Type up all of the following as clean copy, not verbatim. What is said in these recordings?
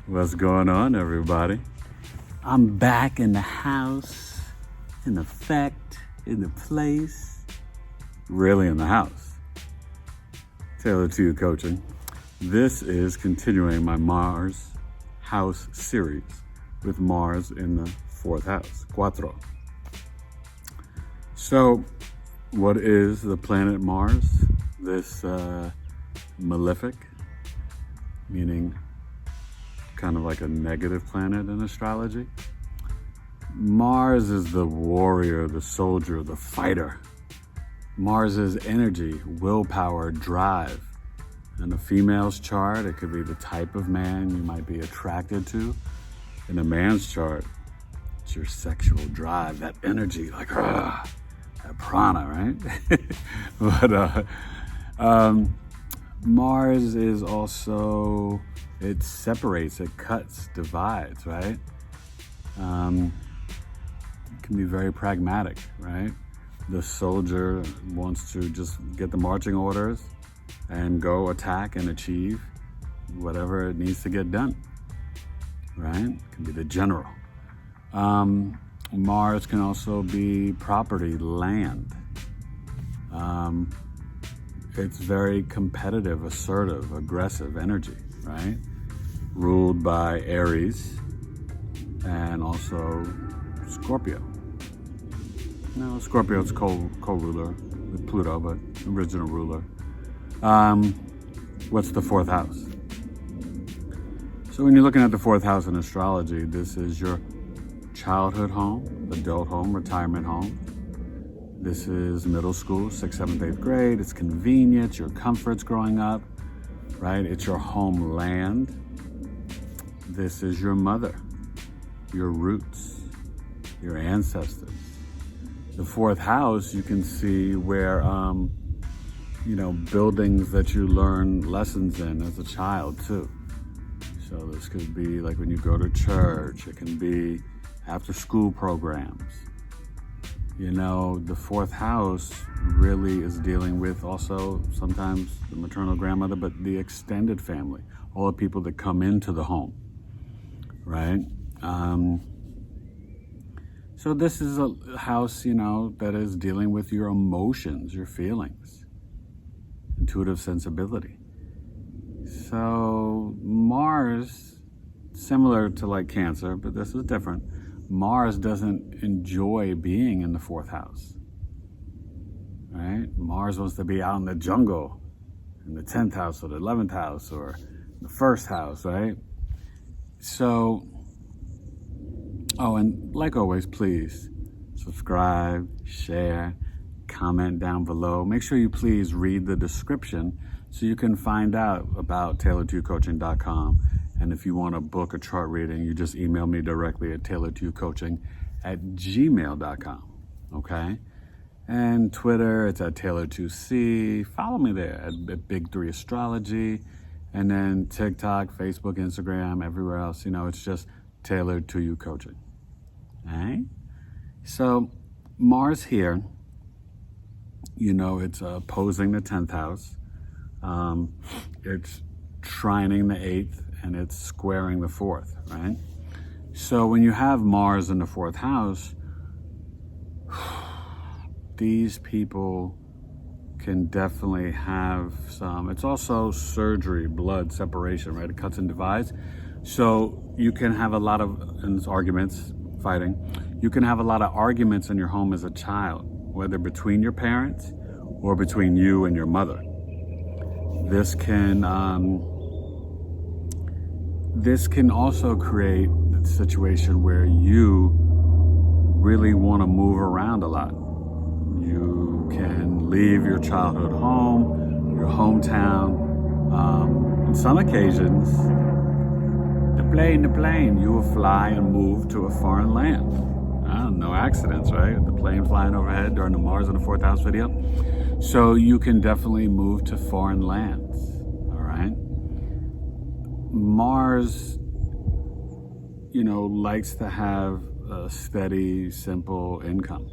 What's going on, everybody? I'm back in the house, in effect, in the place, really in the house. Tailored to You Coaching. This is continuing my Mars house series with Mars in the fourth house, Cuatro. So, what is the planet Mars? This malefic, meaning kind of like a negative planet in astrology. Mars is the warrior, the soldier, the fighter. Mars is energy, willpower, drive. In a female's chart, it could be the type of man you might be attracted to. In a man's chart, it's your sexual drive, that energy, like that prana, right? But Mars is also, it separates, it cuts, divides, right? It can be very pragmatic, right? The soldier wants to just get the marching orders and go attack and achieve whatever it needs to get done, right? It can be the general. Mars can also be property, land. It's very competitive, assertive, aggressive energy, right? Ruled by Aries and also Scorpio. No, Scorpio's co-ruler with Pluto, but original ruler. What's the fourth house? So when you're looking at the fourth house in astrology, this is your childhood home, adult home, retirement home. This is middle school, 6th, 7th, 8th grade. It's convenient, your comforts growing up, right? It's your homeland. This is your mother, your roots, your ancestors. The fourth house, you can see where, buildings that you learn lessons in as a child too. So this could be like when you go to church. It can be after school programs. The fourth house really is dealing with also sometimes the maternal grandmother, but the extended family, all the people that come into the home, right? So this is a house, that is dealing with your emotions, your feelings, intuitive sensibility. So Mars, similar to like Cancer, but this is different. Mars doesn't enjoy being in the fourth house, right? Mars wants to be out in the jungle, in the 10th house or the 11th house or the first house, right? So, and like always, please subscribe, share, comment down below. Make sure you please read the description so you can find out about tailoredtoyoucoaching.com. And if you want to book a chart reading, you just email me directly at tailoredtoyoucoaching@gmail.com, okay? And Twitter, it's at tailored2c. Follow me there at Big3 Astrology. And then TikTok, Facebook, Instagram, everywhere else, it's just Tailored to You Coaching, all right? So Mars here, it's opposing the 10th house. It's trining the 8th. And it's squaring the 4th, right? So when you have Mars in the 4th house, these people can definitely have some, it's also surgery, blood, separation, right? It cuts and divides. So you can have a lot of arguments, fighting. You can have a lot of arguments in your home as a child, whether between your parents or between you and your mother. This can also create a situation where you really want to move around a lot. You can leave your childhood home, your hometown. On some occasions, the plane, you will fly and move to a foreign land. No accidents, right? The plane flying overhead during the Mars in the 4th house video. So you can definitely move to foreign lands, all right? Mars, likes to have a steady, simple income.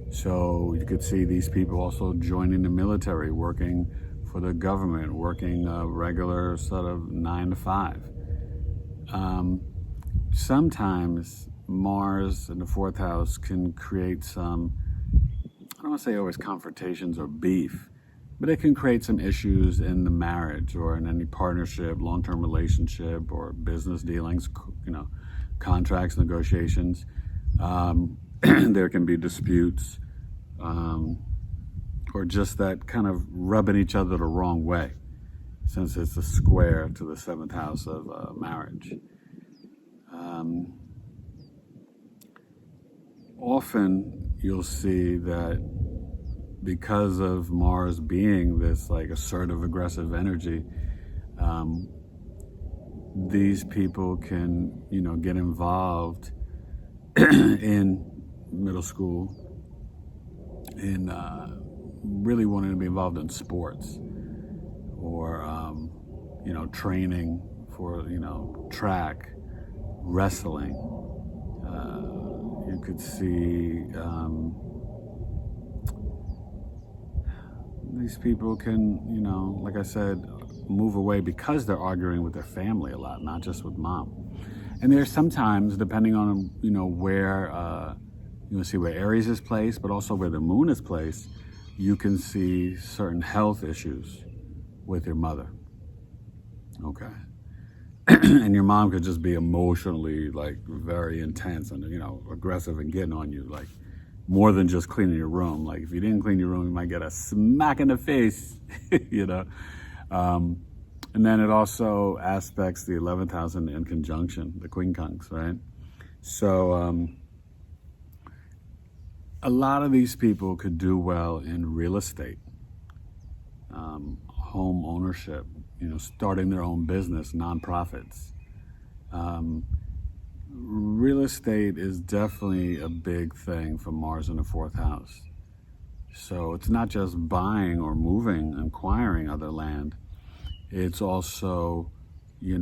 So you could see these people also joining the military, working for the government, working a regular sort of 9 to 5. Sometimes Mars in the fourth house can create some, I don't want to say always confrontations or beef, but it can create some issues in the marriage or in any partnership, long-term relationship, or business dealings, contracts, negotiations. There can be disputes, or just that kind of rubbing each other the wrong way, since it's a square to the seventh house of marriage. Often you'll see that because of Mars being this like assertive, aggressive energy, these people can, get involved in middle school in really wanting to be involved in sports or, training for, track, wrestling. You could see these people can, like I said, move away because they're arguing with their family a lot, not just with mom. And there's sometimes, depending on, where, you can see where Aries is placed, but also where the moon is placed, you can see certain health issues with your mother. Okay. And your mom could just be emotionally, like, very intense and, aggressive and getting on you, like, more than just cleaning your room. Like, if you didn't clean your room, you might get a smack in the face, And then it also aspects the 11th house in conjunction, the quincunx, right? So a lot of these people could do well in real estate, home ownership, starting their own business, nonprofits. Real estate is definitely a big thing for Mars in the fourth house. So it's not just buying or moving, acquiring other land. It's also, it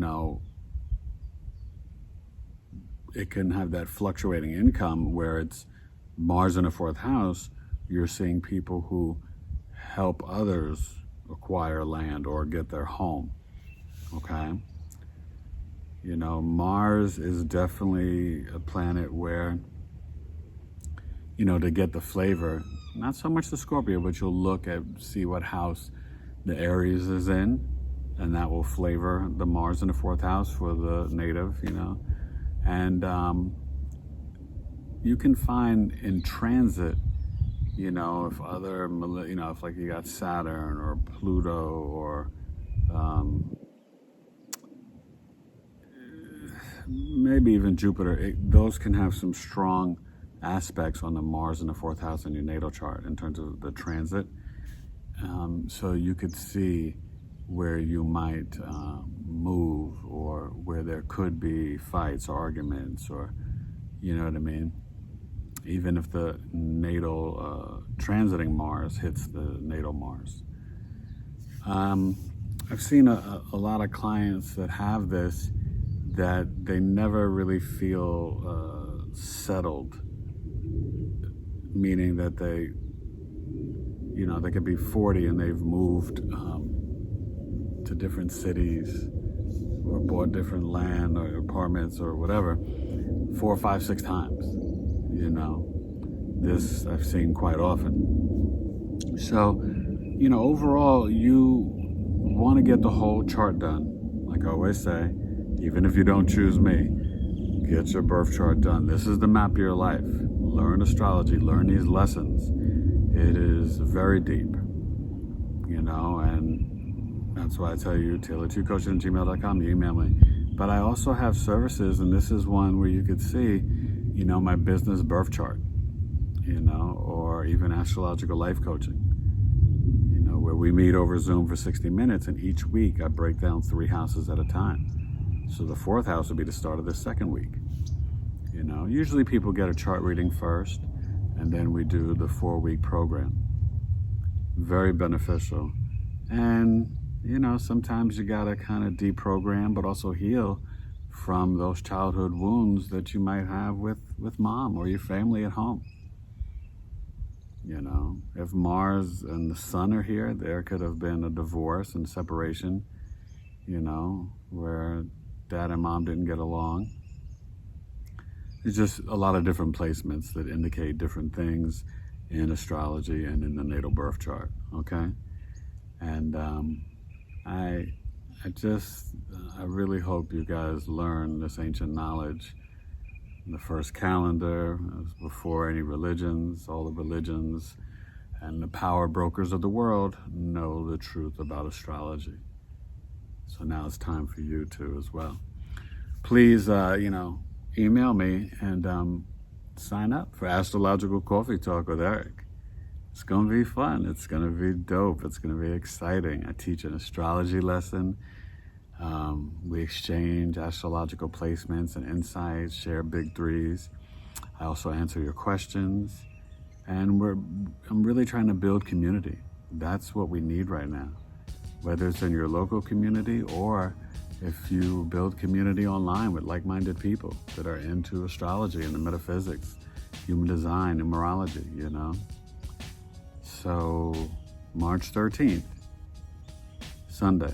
can have that fluctuating income where it's Mars in the fourth house. You're seeing people who help others acquire land or get their home. Okay? Mars is definitely a planet where, to get the flavor, not so much the Scorpio, but you'll look at, see what house the Aries is in, and that will flavor the Mars in the fourth house for the native, And you can find in transit, if other, if like you got Saturn or Pluto or maybe even Jupiter, those can have some strong aspects on the Mars in the fourth house in your natal chart in terms of the transit. So you could see where you might move or where there could be fights or arguments or, you know what I mean? Even if the natal transiting Mars hits the natal Mars. I've seen a lot of clients that have this, that they never really feel settled, meaning that they could be 40 and they've moved to different cities or bought different land or apartments or whatever 4, 5, 6 times. This I've seen quite often. So, overall, you want to get the whole chart done. Like I always say, even if you don't choose me, get your birth chart done. This is the map of your life. Learn astrology, learn these lessons. It is very deep, and that's why I tell you, taylor2coaching@gmail.com, you email me. But I also have services, and this is one where you could see, my business birth chart, or even astrological life coaching, where we meet over Zoom for 60 minutes, and each week I break down 3 houses at a time. So the 4th house would be the start of the 2nd week. Usually people get a chart reading first, and then we do the 4-week program. Very beneficial. And, sometimes you gotta kind of deprogram, but also heal from those childhood wounds that you might have with mom or your family at home. If Mars and the Sun are here, there could have been a divorce and separation, where dad and mom didn't get along. There's just a lot of different placements that indicate different things in astrology and in the natal birth chart, okay? And I really hope you guys learn this ancient knowledge. The first calendar was before any religions. All the religions and the power brokers of the world know the truth about astrology. So now it's time for you to as well. Please, email me and sign up for Astrological Coffee Talk with Eric. It's going to be fun. It's going to be dope. It's going to be exciting. I teach an astrology lesson. We exchange astrological placements and insights, share big threes. I also answer your questions. And I'm really trying to build community. That's what we need right now. Whether it's in your local community or if you build community online with like-minded people that are into astrology and the metaphysics, human design, numerology, So March 13th, Sunday,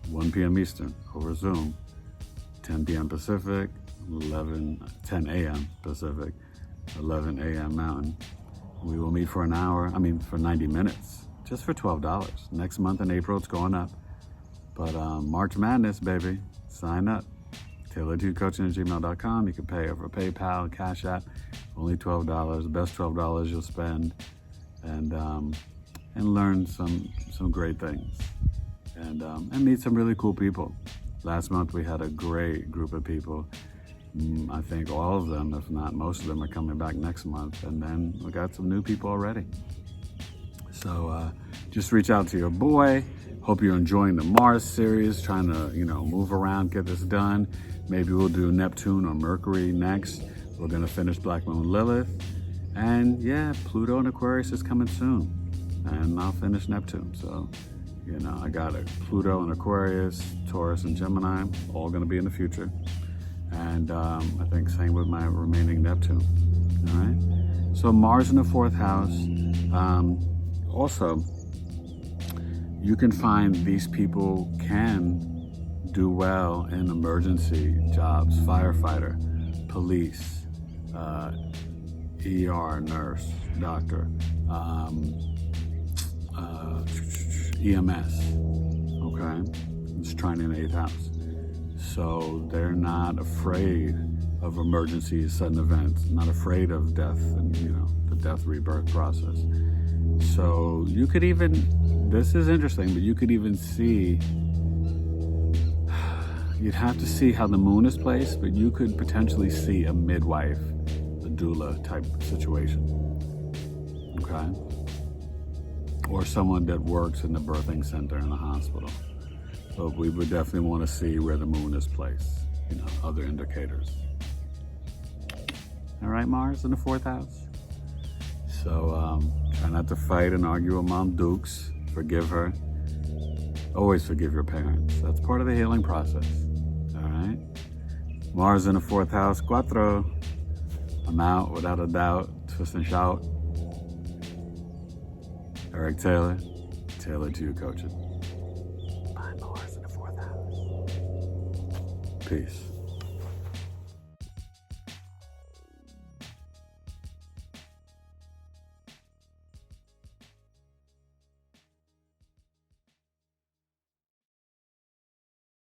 1 p.m. Eastern over Zoom, 10 p.m. Pacific, 10 a.m. Pacific, 11 a.m. Mountain. We will meet for for 90 minutes, just for $12. Next month in April, it's going up. But March Madness, baby, sign up. tailoredtocoaching@gmail.com. You can pay over PayPal, Cash App, only $12. The best $12 you'll spend, and learn some great things, and meet some really cool people. Last month we had a great group of people. I think all of them, if not most of them, are coming back next month, and then we got some new people already. So just reach out to your boy. Hope you're enjoying the Mars series, trying to, move around, get this done. Maybe we'll do Neptune or Mercury next. We're going to finish Black Moon Lilith. And yeah, Pluto and Aquarius is coming soon. And I'll finish Neptune. So, I got it. Pluto and Aquarius, Taurus and Gemini, all going to be in the future. And I think same with my remaining Neptune. All right. So Mars in the 4th house. Also, you can find these people can do well in emergency jobs, firefighter, police, ER, nurse, doctor, EMS, okay? It's trine in the 8th house. So they're not afraid of emergencies, sudden events, not afraid of death and, the death rebirth process. So you could even, this is interesting, but you could even see, you'd have to see how the moon is placed, but you could potentially see a midwife, a doula type situation, okay? Or someone that works in the birthing center in the hospital. But we would definitely want to see where the moon is placed, other indicators. All right, Mars in the 4th house. So try not to fight and argue with Mom Dukes. Forgive her. Always forgive your parents. That's part of the healing process. All right? Mars in the 4th house. Cuatro. I'm out without a doubt. Twist and shout. Eric Taylor. Tailored to You Coaching. Bye, Mars in the 4th house. Peace.